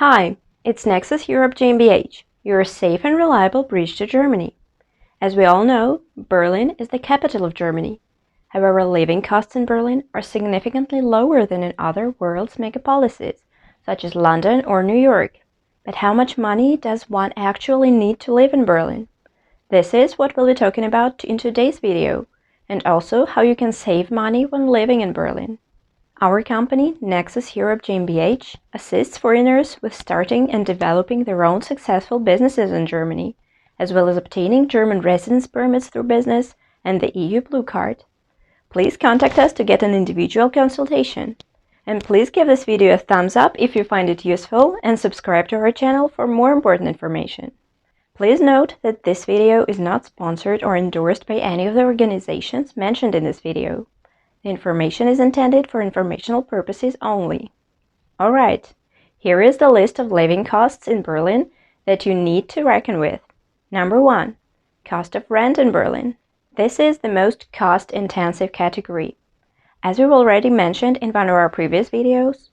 Hi, it's Nexus-Europe GmbH, your safe and reliable bridge to Germany. As we all know, Berlin is the capital of Germany. However, living costs in Berlin are significantly lower than in other world's megapolises, such as London or New York. But how much money does one actually need to live in Berlin? This is what we'll be talking about in today's video, and also how you can save money when living in Berlin. Our company, Nexus-Europe GmbH, assists foreigners with starting and developing their own successful businesses in Germany, as well as obtaining German residence permits through business and the EU Blue Card. Please contact us to get an individual consultation. And please give this video a thumbs up if you find it useful and subscribe to our channel for more important information. Please note that this video is not sponsored or endorsed by any of the organizations mentioned in this video. The information is intended for informational purposes only. Alright, here is the list of living costs in Berlin that you need to reckon with. Number 1. Cost of rent in Berlin. This is the most cost-intensive category. As we've already mentioned in one of our previous videos,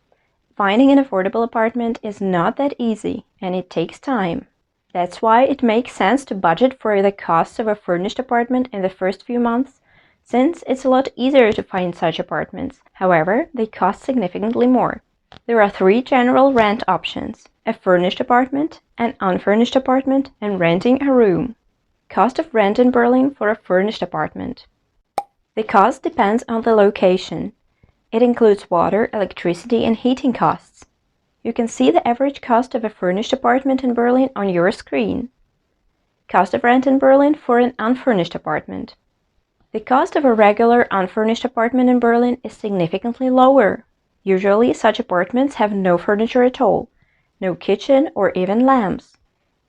finding an affordable apartment is not that easy and it takes time. That's why it makes sense to budget for the costs of a furnished apartment in the first few months, since it's a lot easier to find such apartments. However, they cost significantly more. There are 3 general rent options: a furnished apartment, an unfurnished apartment, and renting a room. Cost of rent in Berlin for a furnished apartment. The cost depends on the location. It includes water, electricity, and heating costs. You can see the average cost of a furnished apartment in Berlin on your screen. Cost of rent in Berlin for an unfurnished apartment. The cost of a regular unfurnished apartment in Berlin is significantly lower. Usually, such apartments have no furniture at all, no kitchen or even lamps.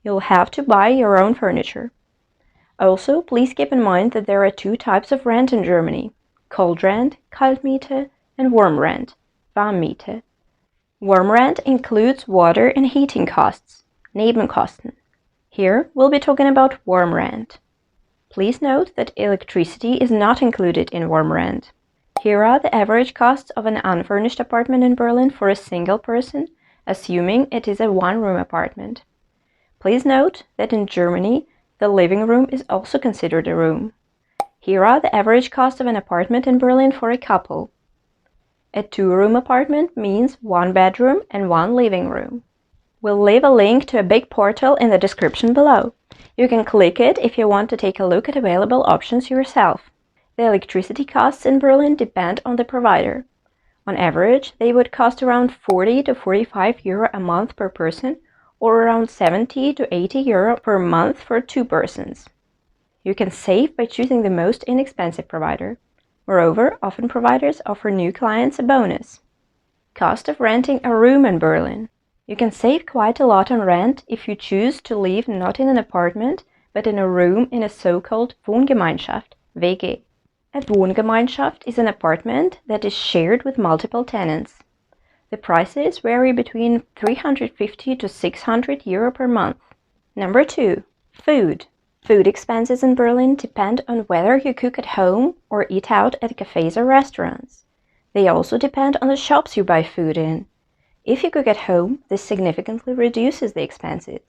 You'll have to buy your own furniture. Also, please keep in mind that there are 2 types of rent in Germany: cold rent, Kaltmiete, and warm rent, Warmmiete. Warm rent includes water and heating costs, Nebenkosten. Here, we'll be talking about warm rent. Please note that electricity is not included in warm rent. Here are the average costs of an unfurnished apartment in Berlin for a single person, assuming it is a one-room apartment. Please note that in Germany, the living room is also considered a room. Here are the average costs of an apartment in Berlin for a couple. A 2-room apartment means 1 bedroom and 1 living room. We'll leave a link to a big portal in the description below. You can click it if you want to take a look at available options yourself. The electricity costs in Berlin depend on the provider. On average, they would cost around 40 to 45 euro a month per person, or around 70 to 80 euro per month for 2 persons. You can save by choosing the most inexpensive provider. Moreover, often providers offer new clients a bonus. Cost of renting a room in Berlin. You can save quite a lot on rent if you choose to live not in an apartment, but in a room in a so-called Wohngemeinschaft, WG. A Wohngemeinschaft is an apartment that is shared with multiple tenants. The prices vary between 350 to 600 euro per month. Number 2. Food. Food expenses in Berlin depend on whether you cook at home or eat out at cafes or restaurants. They also depend on the shops you buy food in. If you cook at home, this significantly reduces the expenses.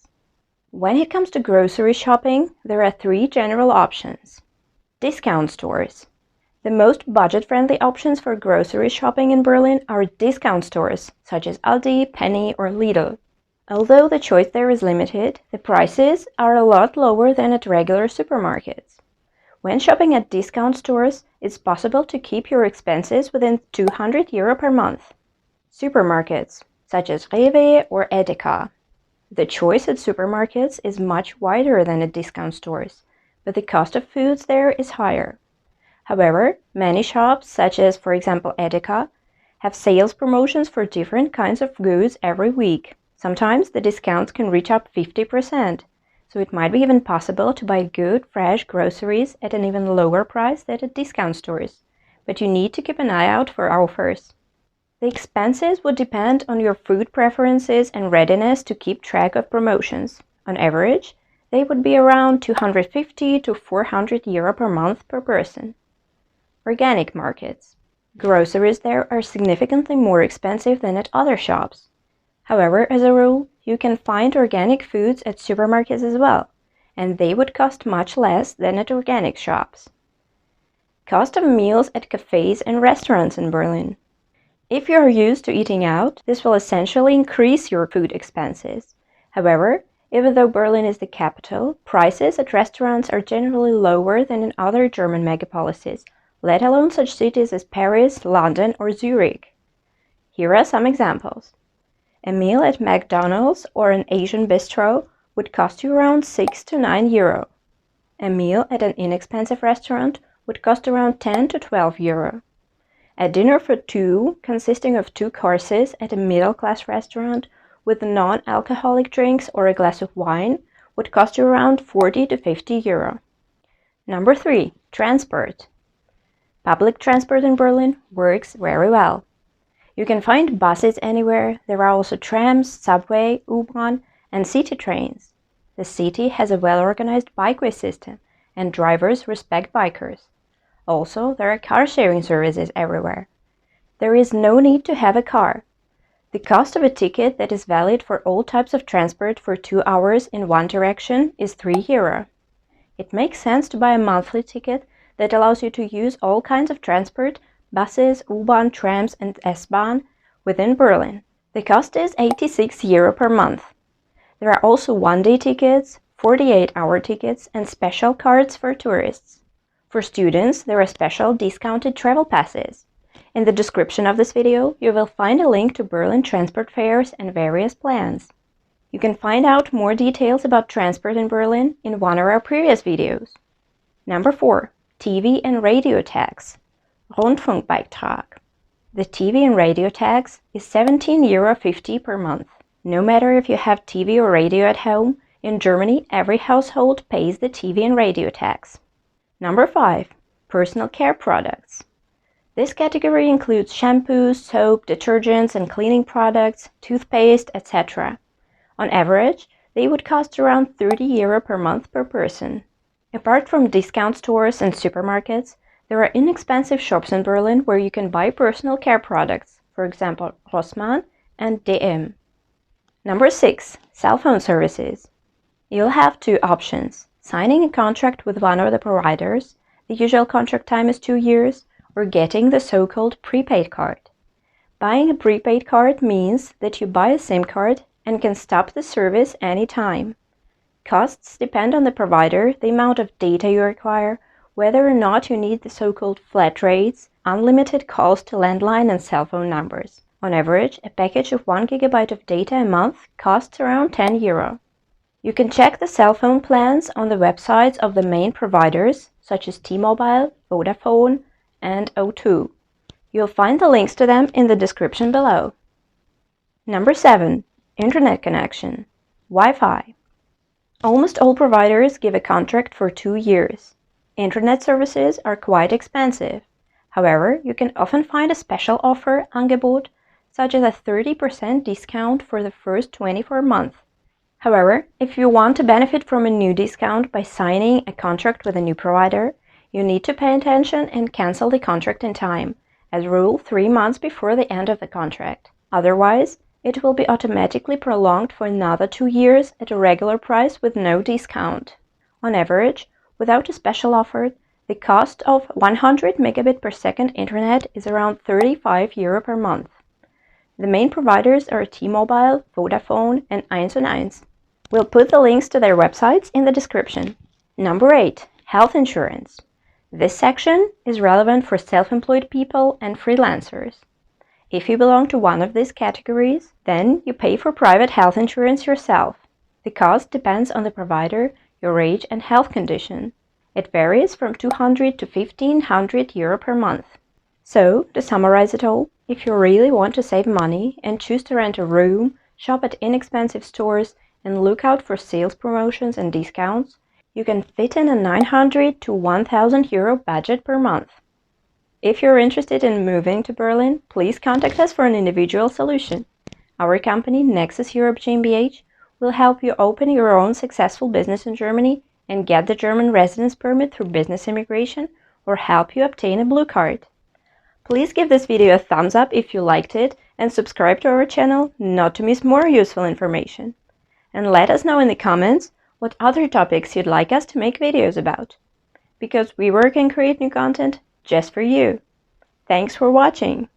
When it comes to grocery shopping, there are 3 general options. Discount stores. The most budget-friendly options for grocery shopping in Berlin are discount stores, such as Aldi, Penny, or Lidl. Although the choice there is limited, the prices are a lot lower than at regular supermarkets. When shopping at discount stores, it's possible to keep your expenses within 200 euro per month. Supermarkets, such as Rewe or Edeka. The choice at supermarkets is much wider than at discount stores, but the cost of foods there is higher. However, many shops, such as, for example, Edeka, have sales promotions for different kinds of goods every week. Sometimes the discounts can reach up 50%, so it might be even possible to buy good, fresh groceries at an even lower price than at discount stores, but you need to keep an eye out for offers. The expenses would depend on your food preferences and readiness to keep track of promotions. On average, they would be around 250 to 400 euro per month per person. Organic markets. Groceries there are significantly more expensive than at other shops. However, as a rule, you can find organic foods at supermarkets as well, and they would cost much less than at organic shops. Cost of meals at cafes and restaurants in Berlin. If you are used to eating out, this will essentially increase your food expenses. However, even though Berlin is the capital, prices at restaurants are generally lower than in other German megapolises, let alone such cities as Paris, London, or Zurich. Here are some examples. A meal at McDonald's or an Asian bistro would cost you around 6 to 9 euro. A meal at an inexpensive restaurant would cost around 10 to 12 euro. A dinner for two, consisting of 2 courses at a middle-class restaurant with non-alcoholic drinks or a glass of wine, would cost you around 40 to 50 euro. Number 3. Transport. Public transport in Berlin works very well. You can find buses anywhere. There are also trams, subway, U-Bahn, and city trains. The city has a well-organized bikeway system, and drivers respect bikers. Also, there are car-sharing services everywhere. There is no need to have a car. The cost of a ticket that is valid for all types of transport for 2 hours in one direction is 3 euro. It makes sense to buy a monthly ticket that allows you to use all kinds of transport, buses, U-Bahn, trams, and S-Bahn within Berlin. The cost is 86 euro per month. There are also one-day tickets, 48-hour tickets, and special cards for tourists. For students, there are special discounted travel passes. In the description of this video, you will find a link to Berlin transport fares and various plans. You can find out more details about transport in Berlin in one of our previous videos. Number 4. TV and radio tax. Rundfunkbeitrag. The TV and radio tax is 17,50 euro per month. No matter if you have TV or radio at home, in Germany every household pays the TV and radio tax. Number 5. Personal care products. This category includes shampoos, soap, detergents and cleaning products, toothpaste, etc. On average, they would cost around 30 euro per month per person. Apart from discount stores and supermarkets, there are inexpensive shops in Berlin where you can buy personal care products, for example, Rossmann and DM. Number 6. Cell phone services. You'll have 2 options: signing a contract with one of the providers, the usual contract time is 2 years, or getting the so-called prepaid card. Buying a prepaid card means that you buy a SIM card and can stop the service anytime. Costs depend on the provider, the amount of data you require, whether or not you need the so-called flat rates, unlimited calls to landline and cell phone numbers. On average, a package of 1 GB of data a month costs around 10 euro. You can check the cell phone plans on the websites of the main providers, such as T-Mobile, Vodafone, and O2. You'll find the links to them in the description below. Number 7. Internet connection. Wi-Fi. Almost all providers give a contract for 2 years. Internet services are quite expensive. However, you can often find a special offer, Angebot, such as a 30% discount for the first 24 months. However, if you want to benefit from a new discount by signing a contract with a new provider, you need to pay attention and cancel the contract in time, as rule 3 months before the end of the contract. Otherwise, it will be automatically prolonged for another 2 years at a regular price with no discount. On average, without a special offer, the cost of 100 megabit per second internet is around 35 euro per month. The main providers are T-Mobile, Vodafone, and 1&1. We'll put the links to their websites in the description. Number 8. Health insurance. This section is relevant for self-employed people and freelancers. If you belong to one of these categories, then you pay for private health insurance yourself. The cost depends on the provider, your age and health condition. It varies from 200 to 1500 euro per month. So, to summarize it all, if you really want to save money and choose to rent a room, shop at inexpensive stores, and look out for sales promotions and discounts, you can fit in a 900 to 1000 euro budget per month. If you're interested in moving to Berlin, please contact us for an individual solution. Our company, Nexus-Europe GmbH, will help you open your own successful business in Germany and get the German residence permit through business immigration, or help you obtain a blue card. Please give this video a thumbs up if you liked it, and subscribe to our channel not to miss more useful information. And let us know in the comments what other topics you'd like us to make videos about, because we work and create new content just for you. Thanks for watching!